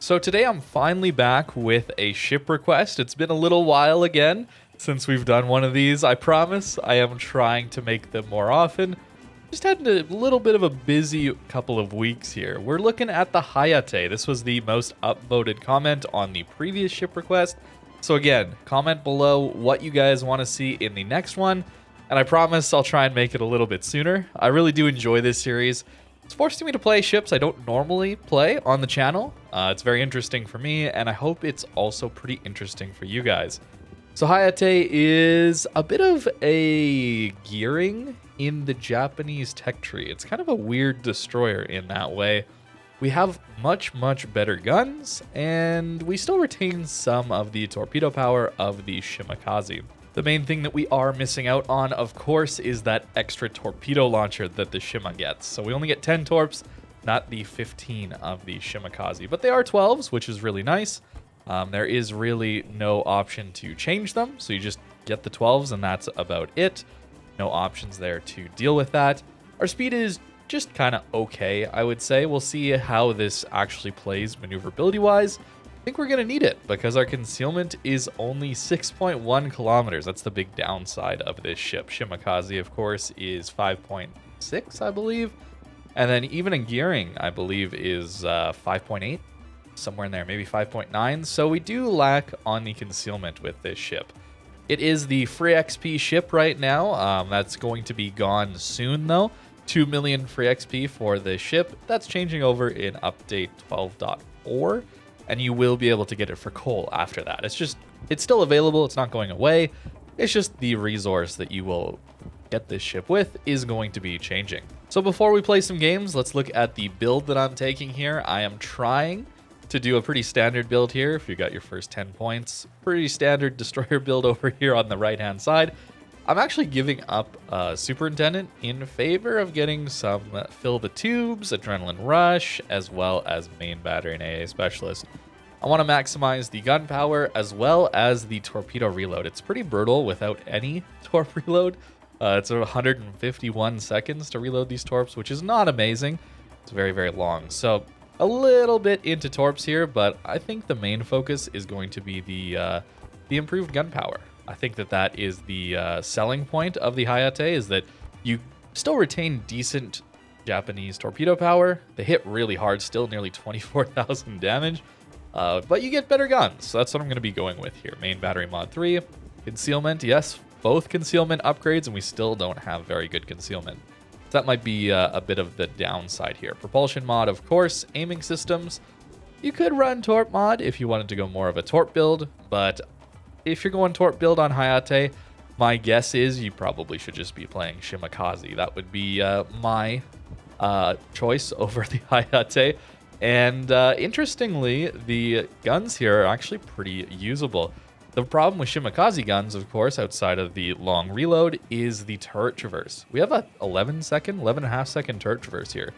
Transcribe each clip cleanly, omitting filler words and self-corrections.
So today I'm finally back with a ship request. It's been a little while again since we've done one of these. I promise I am trying to make them more often. Just had a little bit of a busy couple of weeks here. We're looking at the Hayate. This was the most upvoted comment on the previous ship request. So again, comment below what you guys want to see in the next one. And I promise I'll try and make it a little bit sooner. I really do enjoy this series. It's forcing me to play ships I don't normally play on the channel. It's very interesting for me, and I hope it's also pretty interesting for you guys. So Hayate is a bit of a gearing in the Japanese tech tree. It's kind of a weird destroyer in that way. We have much better guns, and we still retain some of the torpedo power of the Shimakaze. The main thing that we are missing out on, of course, is that extra torpedo launcher that the Shima gets. So we only get 10 torps, not the 15 of the Shimakaze. But they are 12s, which is really nice. There is really no option to change them, so you just get the 12s and that's about it. No options there to deal with that. Our speed is just kind of okay, I would say. We'll see how this actually plays maneuverability-wise. I think we're going to need it because our concealment is only 6.1 kilometers. That's the big downside of this ship. Shimakaze, of course, is 5.6, I believe. And then even in gearing, I believe, is 5.8, somewhere in there, maybe 5.9. So we do lack on the concealment with this ship. It is the free XP ship right now. That's going to be gone soon, though. 2 million free XP for this ship. That's changing over in update 12.4. And you will be able to get it for coal after that. It's still available. It's not going away. It's just the resource that you will get this ship with is going to be changing. So before we play some games, let's look at the build that I'm taking here. I am trying to do a pretty standard build here. If you got your first 10 points, pretty standard destroyer build over here on the right-hand side. I'm actually giving up Superintendent in favor of getting some Fill the Tubes, Adrenaline Rush, as well as Main Battery and AA Specialist. I want to maximize the gun power as well as the torpedo reload. It's pretty brutal without any torp reload. It's 151 seconds to reload these torps, which is not amazing. It's very long. So a little bit into torps here, but I think the main focus is going to be the improved gun power. I think that is the selling point of the Hayate, is that you still retain decent Japanese torpedo power. They hit really hard still, nearly 24,000 damage, but you get better guns. So that's what I'm going to be going with here. Main Battery Mod 3, Concealment, yes, both Concealment upgrades, and we still don't have very good Concealment. So that might be a bit of the downside here. Propulsion Mod, of course, aiming systems. You could run Torp Mod if you wanted to go more of a Torp build, but if you're going Torp build on Hayate, my guess is you probably should just be playing Shimakaze. That would be my choice over the Hayate. And interestingly, the guns here are actually pretty usable. The problem with Shimakaze guns, of course, outside of the long reload, is the turret traverse. We have a 11.5 second turret traverse here,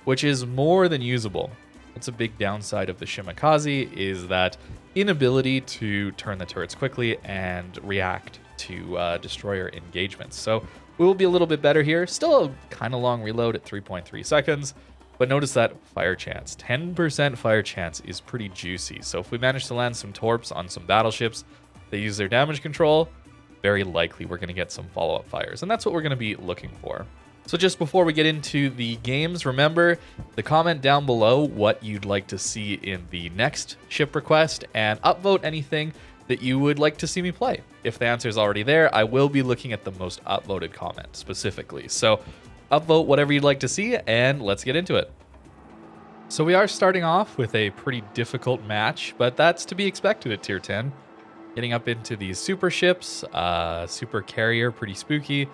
which is more than usable. It's a big downside of the Shimakaze, is that inability to turn the turrets quickly and react to destroyer engagements. So we will be a little bit better here. Still a kind of long reload at 3.3 seconds, but notice that fire chance. 10% fire chance is pretty juicy. So if we manage to land some torps on some battleships, they use their damage control, very likely we're going to get some follow-up fires. And that's what we're going to be looking for. So just before we get into the games, remember to comment down below what you'd like to see in the next ship request and upvote anything that you would like to see me play. If the answer is already there, I will be looking at the most upvoted comment specifically. So upvote whatever you'd like to see and let's get into it. So we are starting off with a pretty difficult match, but that's to be expected at tier 10. Getting up into these super ships, super carrier, pretty spooky.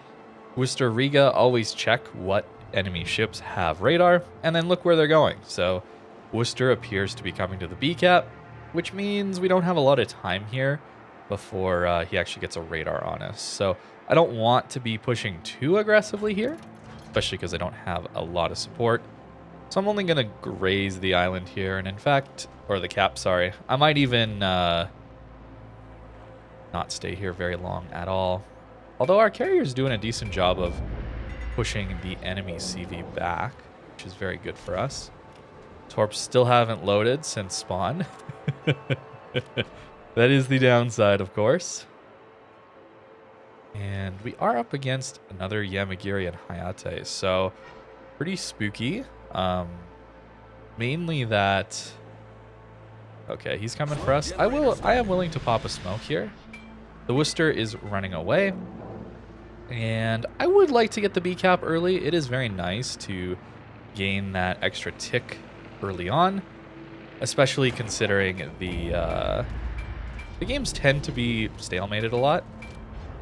Worcester Riga, always check what enemy ships have radar, and then look where they're going. So Worcester appears to be coming to the B cap, which means we don't have a lot of time here before he actually gets a radar on us. So I don't want to be pushing too aggressively here, especially because I don't have a lot of support. So I'm only going to graze the island here, and in fact, or the cap, sorry. I might even not stay here very long at all. Although our carrier is doing a decent job of pushing the enemy CV back, which is very good for us. Torps still haven't loaded since spawn. That is the downside, of course. And we are up against another Yamagiri and Hayate, so pretty spooky. Mainly that... Okay, he's coming for us. I am willing to pop a smoke here. The Worcester is running away. And I would like to get the B cap early. It is very nice to gain that extra tick early on, especially considering the games tend to be stalemated a lot.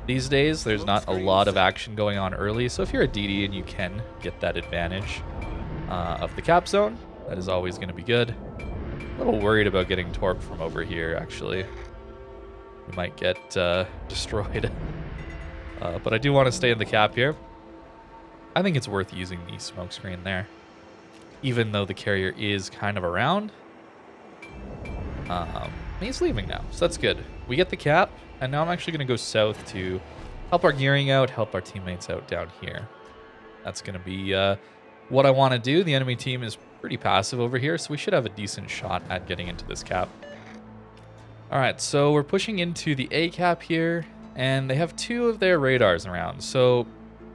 These days, there's not a lot of action going on early, so if you're a DD and you can get that advantage of the cap zone, that is always going to be good. A little worried about getting torped from over here, actually. We might get destroyed. But I do want to stay in the cap here. I think it's worth using the smoke screen there, even though the carrier is kind of around. He's leaving now, so that's good. We get the cap, and now I'm actually going to go south to help our gearing out, help our teammates out down here. That's going to be what I want to do. The enemy team is pretty passive over here, so we should have a decent shot at getting into this cap. All right, so we're pushing into the A cap here, and they have 2 of their radars around, so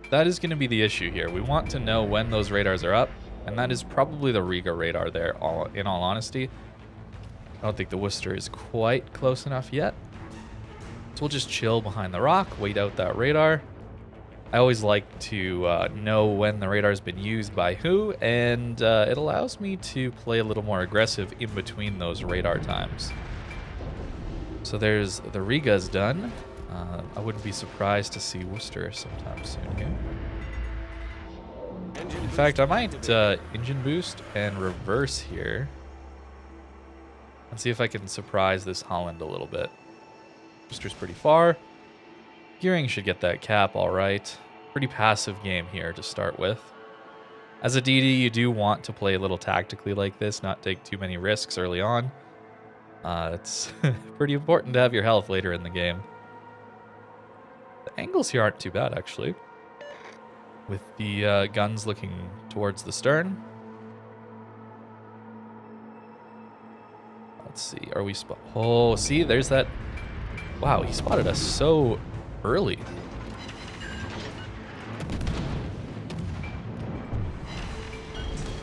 that is going to be the issue here. We want to know when those radars are up, and that is probably the Riga radar there, in all honesty. I don't think the Worcester is quite close enough yet. So we'll just chill behind the rock, wait out that radar. I always like to know when the radar's been used by who, and it allows me to play a little more aggressive in between those radar times. So there's the Riga's done. I wouldn't be surprised to see Worcester sometime soon here. In fact, I might engine boost and reverse here and see if I can surprise this Holland a little bit. Worcester's pretty far. Gearing should get that cap all right. Pretty passive game here to start with. As a DD, you do want to play a little tactically like this, not take too many risks early on. It's pretty important to have your health later in the game. The angles here aren't too bad, actually, with the guns looking towards the stern. Let's see, are we oh, see, there's that. Wow, he spotted us so early.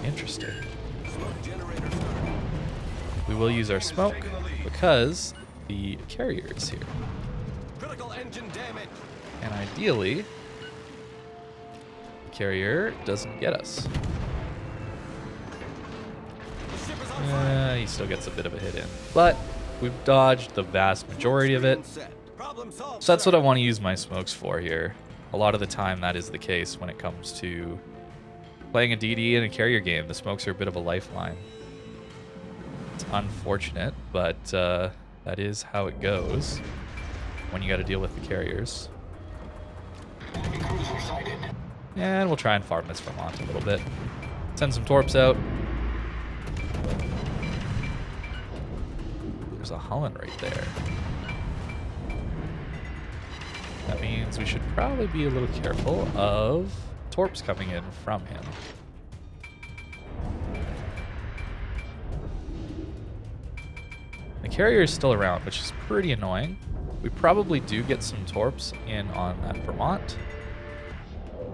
Interesting. We will use our smoke because the carrier is here. And ideally, the carrier doesn't get us. He still gets a bit of a hit in, but we've dodged the vast majority of it. So that's what I want to use my smokes for here. A lot of the time that is the case when it comes to playing a DD in a carrier game. The smokes are a bit of a lifeline. It's unfortunate, but that is how it goes when you got to deal with the carriers. And we'll try and farm this Vermont a little bit. Send some torps out. There's a Holland right there. That means we should probably be a little careful of torps coming in from him. The carrier is still around, which is pretty annoying. We probably do get some torps in on that Vermont.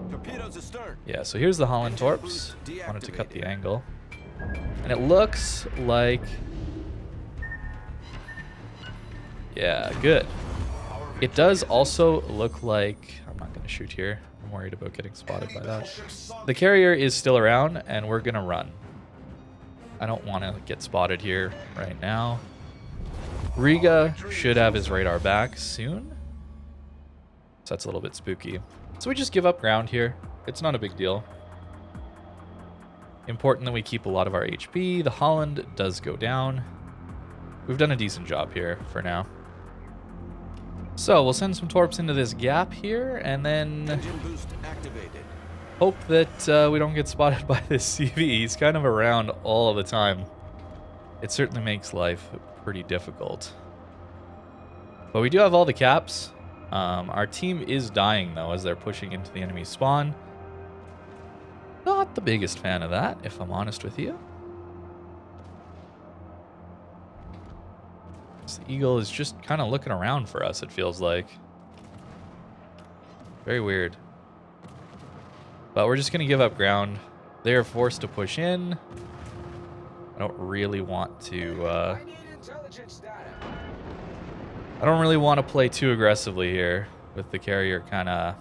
Torpedoes astern. Yeah, so here's the Holland torps. Wanted to cut the angle. And it looks like... Yeah, good. It does also look like... I'm not going to shoot here. I'm worried about getting spotted by that. The carrier is still around, and we're going to run. I don't want to get spotted here right now. Riga should have his radar back soon. So that's a little bit spooky. So we just give up ground here. It's not a big deal. Important that we keep a lot of our HP. The Holland does go down. We've done a decent job here for now. So we'll send some torps into this gap here, and then hope that we don't get spotted by this CV. He's kind of around all the time. It certainly makes life pretty difficult. But we do have all the caps. Our team is dying, though, as they're pushing into the enemy spawn. Not the biggest fan of that, if I'm honest with you. This eagle is just kind of looking around for us, it feels like. Very weird. But we're just going to give up ground. They are forced to push in. I don't really want to... I don't really want to play too aggressively here with the carrier kind of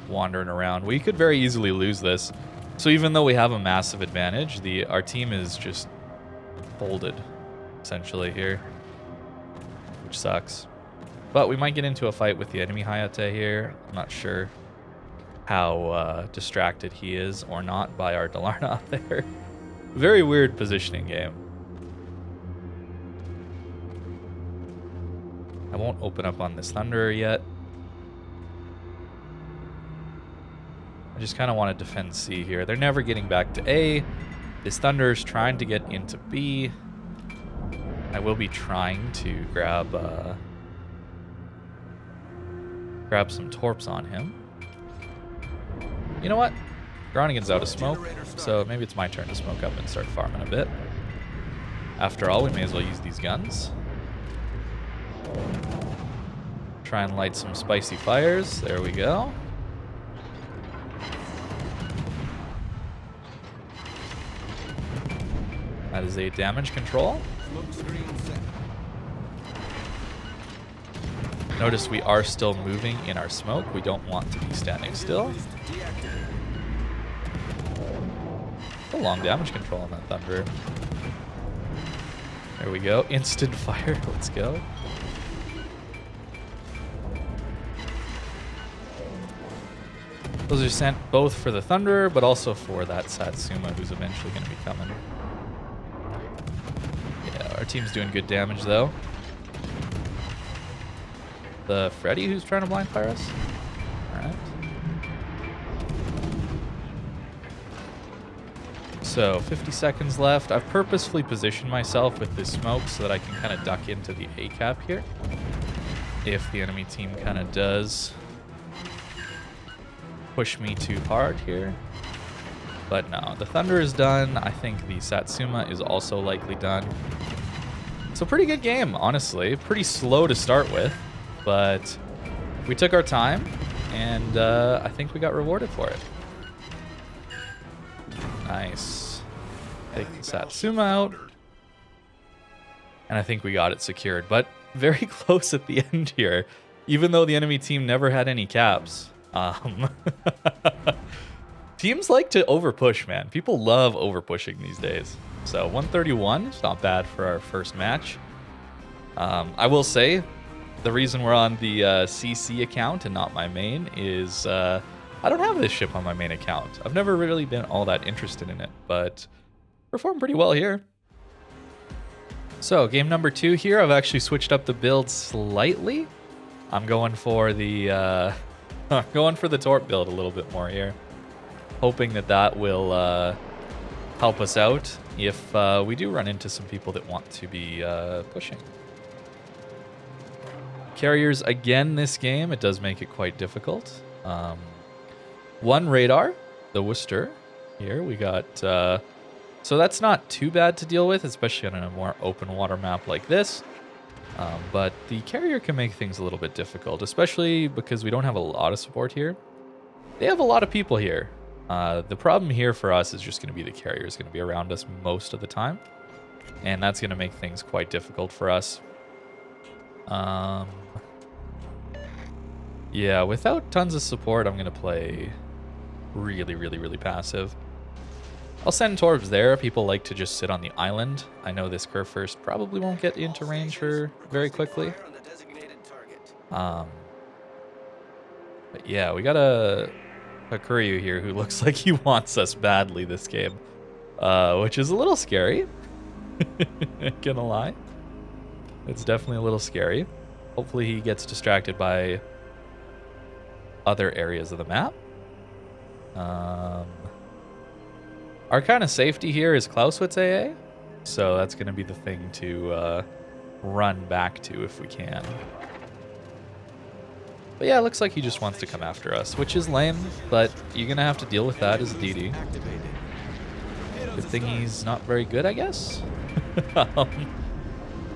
wandering around. We could very easily lose this. So even though we have a massive advantage, our team is just folded, essentially, here. Which sucks. But we might get into a fight with the enemy Hayate here. I'm not sure how distracted he is or not by our Dalarna there. Very weird positioning game. I won't open up on this Thunderer yet. I just kind of want to defend C here. They're never getting back to A. This Thunderer's trying to get into B. I will be trying to grab some torps on him. You know what? Groningan's out of smoke, so maybe it's my turn to smoke up and start farming a bit. After all, we may as well use these guns. Try and light some spicy fires. There we go. That is a damage control. Notice we are still moving in our smoke. We don't want to be standing still. A long damage control on that Thunder. There we go. Instant fire. Let's go. Those are sent both for the Thunderer, but also for that Satsuma who's eventually going to be coming. Yeah, our team's doing good damage, though. The Freddy who's trying to blind fire us? Alright. So, 50 seconds left. I've purposefully positioned myself with this smoke so that I can kind of duck into the A-cap here. If the enemy team kind of does push me too hard here. But no, the Thunder is done. I think the Satsuma is also likely done. So pretty good game, honestly. Pretty slow to start with, but we took our time, and I think we got rewarded for it. Nice. Take the Satsuma out. And I think we got it secured, but very close at the end here, even though the enemy team never had any caps. Teams like to overpush, man. People love overpushing these days. So 131 is not bad for our first match. I will say the reason we're on the CC account and not my main is I don't have this ship on my main account. I've never really been all that interested in it, but performed pretty well here. So game number 2 here, I've actually switched up the build slightly. I'm going for the Torp build a little bit more here, hoping that will help us out if we do run into some people that want to be pushing. Carriers again this game, it does make it quite difficult. One radar, the Worcester here, we got, so that's not too bad to deal with, especially on a more open water map like this. But the carrier can make things a little bit difficult, especially because we don't have a lot of support here. They have a lot of people here. The problem here for us is just going to be the carrier is going to be around us most of the time. And that's going to make things quite difficult for us. Yeah, without tons of support, I'm going to play really passive. I'll send Torps there. People like to just sit on the island. I know this curve first probably won't get into range for very quickly. But yeah, we got a Kuryu here who looks like he wants us badly this game, which is a little scary. Gonna lie, it's definitely a little scary. Hopefully he gets distracted by other areas of the map. Our kind of safety here is Clausewitz AA, so that's going to be the thing to run back to if we can. But yeah, it looks like he just wants to come after us, which is lame, but you're going to have to deal with that as a DD. Good thing he's not very good, I guess.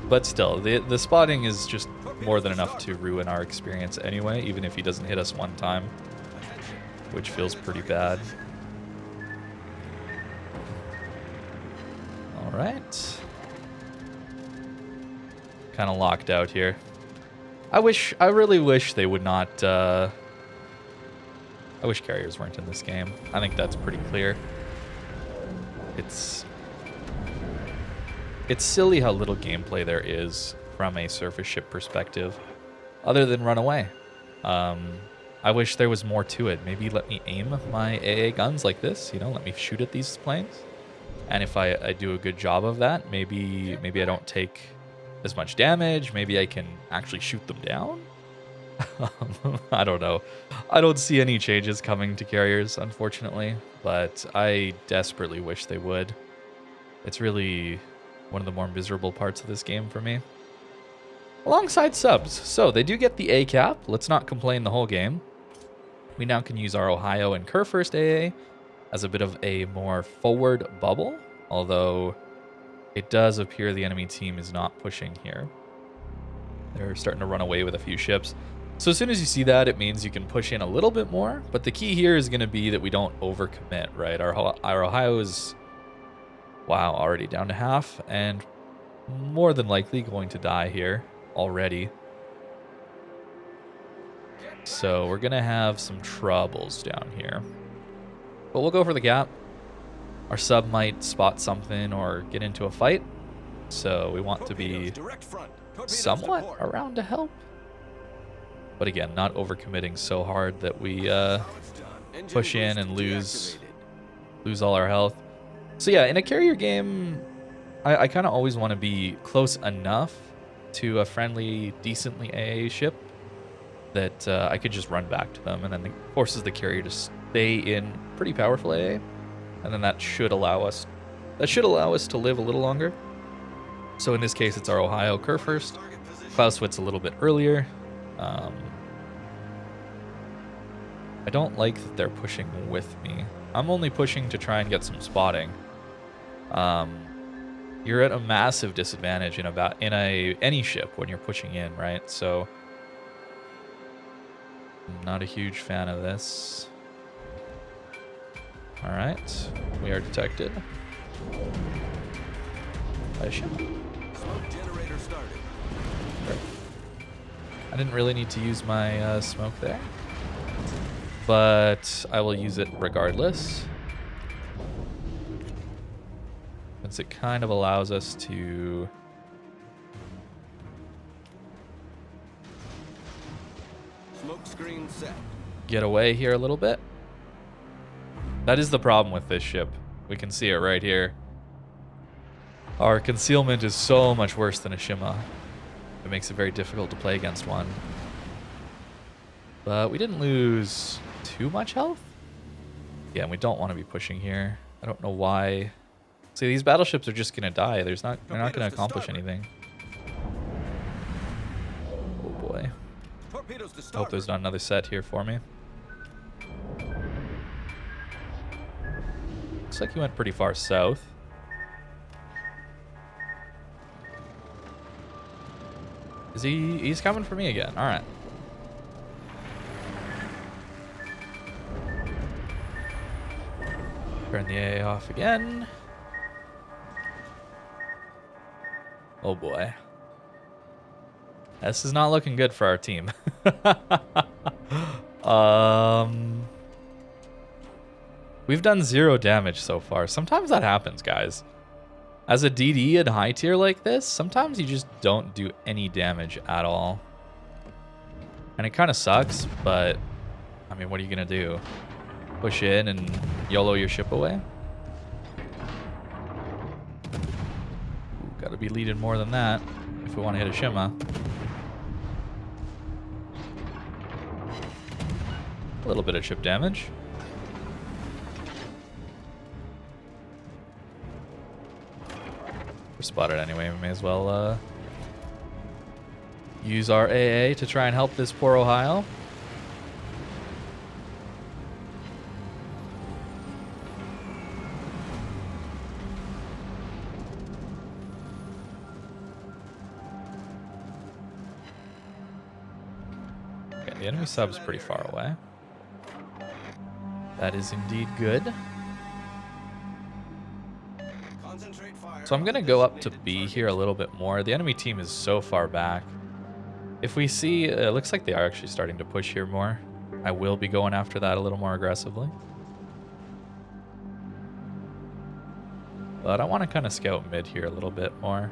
But still, the spotting is just more than enough to ruin our experience anyway, even if he doesn't hit us one time, which feels pretty bad. All right. Kind of locked out here. I really wish they would not, I wish carriers weren't in this game. I think that's pretty clear. It's silly how little gameplay there is from a surface ship perspective, other than run away. I wish there was more to it. Maybe let me aim my AA guns like this, you know, let me shoot at these planes. And if I do a good job of that, maybe I don't take as much damage. Maybe I can actually shoot them down. I don't know. I don't see any changes coming to carriers, unfortunately, but I desperately wish they would. It's really one of the more miserable parts of this game for me. Alongside subs. So they do get the A cap. Let's not complain the whole game. We now can use our Ohio and Kerr first AA as a bit of a more forward bubble, although it does appear the enemy team is not pushing here. They're starting to run away with a few ships. So as soon as you see that, it means you can push in a little bit more, but the key here is going to be that we don't overcommit, right? Our Ohio is, wow, already down to half, and more than likely going to die here already. So we're going to have some troubles down here. But we'll go for the gap. Our sub might spot something or get into a fight. So we want to be somewhat around to help. But again, not overcommitting so hard that we push in and lose all our health. So yeah, in a carrier game, I kind of always want to be close enough to a friendly, decently AA ship that I could just run back to them, and then it forces the carrier to stay in pretty powerful AA, and then that should allow us to live a little longer. So in this case, it's our Ohio Kerr first. Clausewitz a little bit earlier. I don't like that they're pushing with me. I'm only pushing to try and get some spotting. You're at a massive disadvantage in any ship when you're pushing in, right? So I'm not a huge fan of this. All right, we are detected by a ship. Smoke generator started. Right. I didn't really need to use my smoke there, but I will use it regardless, since it kind of allows us to Smoke screen set. get away here a little bit. That is the problem with this ship. We can see it right here. Our concealment is so much worse than a Shima. It makes it very difficult to play against one. But we didn't lose too much health. Yeah, and we don't want to be pushing here. I don't know why. See, these battleships are just going to die. They're not going to accomplish anything. Oh boy. Torpedoes to I hope there's not another set here for me. Looks like he went pretty far south. Is he's coming for me again. All right. Turn the AA off again. Oh boy. This is not looking good for our team. We've done 0 damage so far. Sometimes that happens, guys. As a DD in high tier like this, sometimes you just don't do any damage at all. And it kind of sucks, but I mean, what are you going to do? Push in and YOLO your ship away? Got to be leading more than that if we want to hit a Shima. A little bit of ship damage. We're spotted anyway. We may as well use our AA to try and help this poor Ohio. the enemy sub's pretty far away. That is indeed good. So I'm going to go up to B here a little bit more. The enemy team is so far back. If we see, it looks like they are actually starting to push here more. I will be going after that a little more aggressively. But I want to kind of scout mid here a little bit more.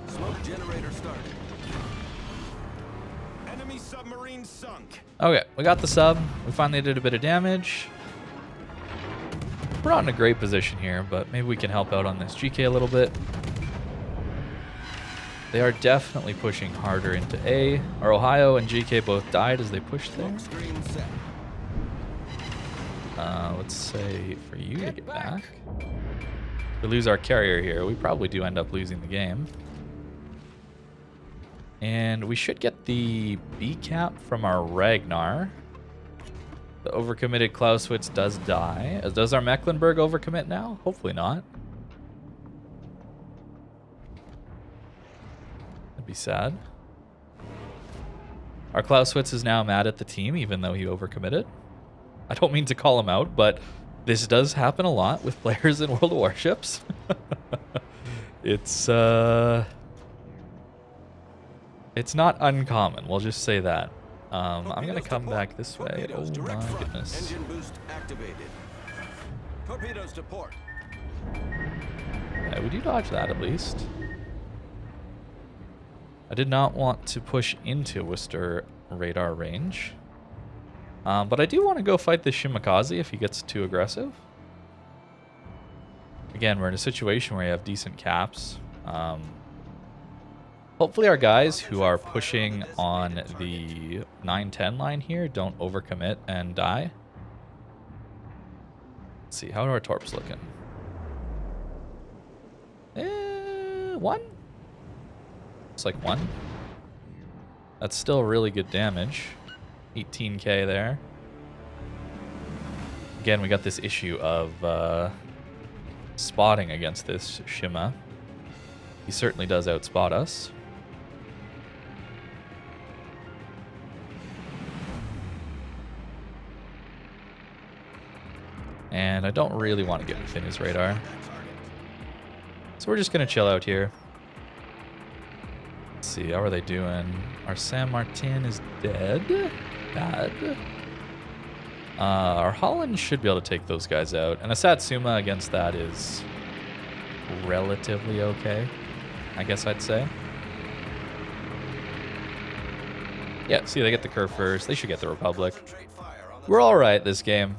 Smoke generator started. Enemy submarine sunk. Okay, we got the sub. We finally did a bit of damage. We're not in a great position here, but maybe we can help out on this GK a little bit. They are definitely pushing harder into A. Our Ohio and GK both died as they pushed there. Smoke screen set. Let's say for you to get back. If we lose our carrier here, we probably do end up losing the game. And we should get the B cap from our Ragnar. The overcommitted Clausewitz does die. Does our Mecklenburg overcommit now? Hopefully not. That'd be sad. Our Clausewitz is now mad at the team, even though he overcommitted. I don't mean to call him out, but this does happen a lot with players in World of Warships. It's not uncommon, we'll just say that. I'm gonna come back this way. Oh my goodness. Engine boost activated. Torpedoes to port. Yeah, we do dodge that at least. I did not want to push into Worcester radar range. But I do want to go fight the Shimakaze if he gets too aggressive. Again, we're in a situation where you have decent caps. Hopefully our guys who are pushing on the 9-10 line here don't overcommit and die. Let's see, how are our torps looking? 1? It's like 1. That's still really good damage. 18k there. Again, we got this issue of spotting against this Shima. He certainly does outspot us. And I don't really want to get within his radar. So we're just going to chill out here. Let's see, how are they doing? Our San Martin is dead. Bad. Our Holland should be able to take those guys out. And a Satsuma against that is relatively okay, I guess I'd say. Yeah, see, they get the curve first. They should get the Republic. We're all right this game.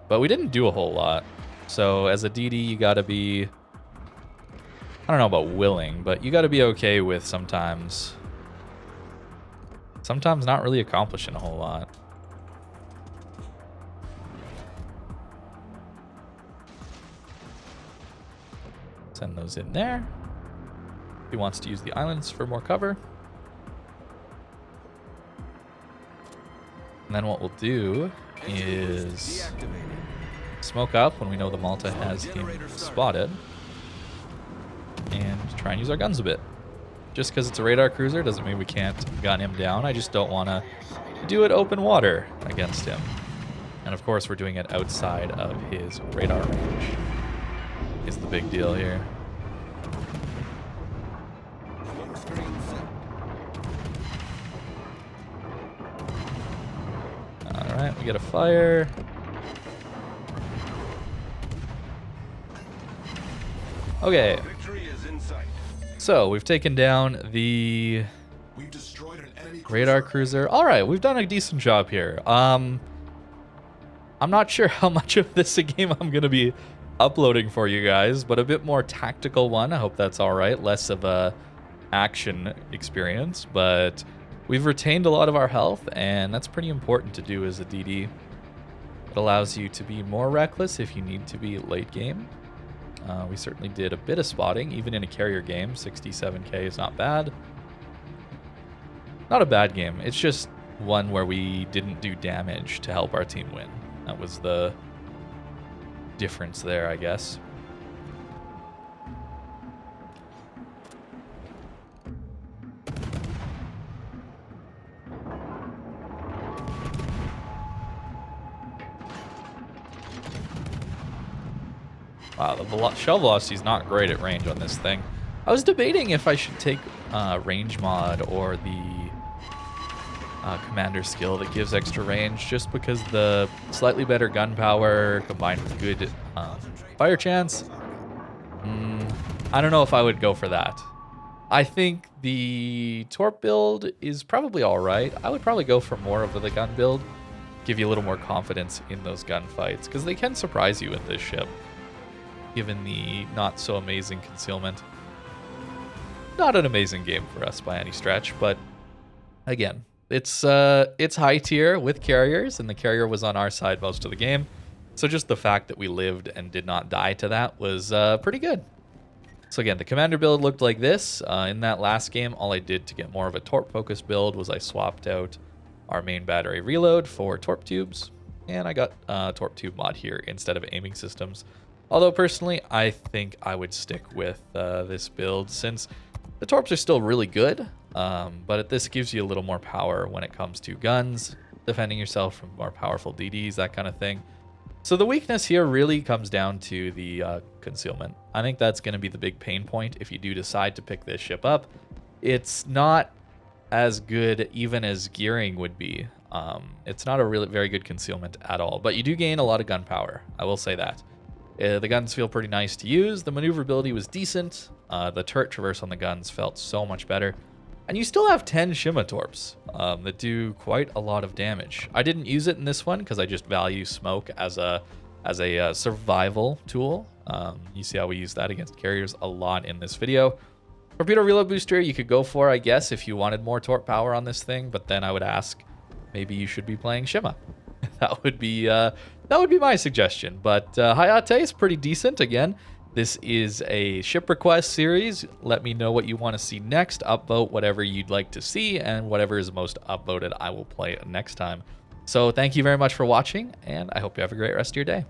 But we didn't do a whole lot. So as a DD, you got to be, I don't know about willing, but you got to be okay with sometimes not really accomplishing a whole lot. Send those in there. He wants to use the islands for more cover. And then what we'll do is smoke up when we know the Malta has him spotted. And try and use our guns a bit. Just because it's a radar cruiser doesn't mean we can't gun him down. I just don't want to do it open water against him. And of course we're doing it outside of his radar range. Is the big deal here. Alright, we get a fire. Okay. So we've taken down the radar cruiser. Alright, we've done a decent job here. I'm not sure how much of this game I'm going to be uploading for you guys, but a bit more tactical one. I hope that's alright. Less of a action experience, but we've retained a lot of our health, and that's pretty important to do as a DD. It allows you to be more reckless if you need to be late game. We certainly did a bit of spotting, even in a carrier game. 67k is not bad. Not a bad game. It's just one where we didn't do damage to help our team win. That was the difference there, I guess. Wow, the shell velocity is not great at range on this thing. I was debating if I should take range mod or the commander skill that gives extra range, just because the slightly better gun power combined with good fire chance. I don't know if I would go for that. I think the Torp build is probably all right. I would probably go for more of the gun build, give you a little more confidence in those gunfights, because they can surprise you with this ship, given the not so amazing concealment. Not an amazing game for us by any stretch, but again, it's high tier with carriers, and the carrier was on our side most of the game. So just the fact that we lived and did not die to that was pretty good. So again, the commander build looked like this. In that last game, all I did to get more of a torp focused build was I swapped out our main battery reload for torp tubes, and I got torp tube mod here instead of aiming systems. Although personally, I think I would stick with this build, since the torps are still really good, but this gives you a little more power when it comes to guns, defending yourself from more powerful DDs, that kind of thing. So the weakness here really comes down to the concealment. I think that's going to be the big pain point if you do decide to pick this ship up. It's not as good even as gearing would be. It's not a really very good concealment at all, but you do gain a lot of gun power. I will say that. The guns feel pretty nice to use. The maneuverability was decent. The turret traverse on the guns felt so much better. And you still have 10 Shima Torps that do quite a lot of damage. I didn't use it in this one because I just value smoke as a survival tool. You see how we use that against carriers a lot in this video. Torpedo reload booster you could go for, I guess, if you wanted more torp power on this thing, but then I would ask, maybe you should be playing Shima. That would be my suggestion. But Hayate is pretty decent. Again, this is a ship request series. Let me know what you want to see next. Upvote whatever you'd like to see, and whatever is most upvoted, I will play next time. So thank you very much for watching, and I hope you have a great rest of your day.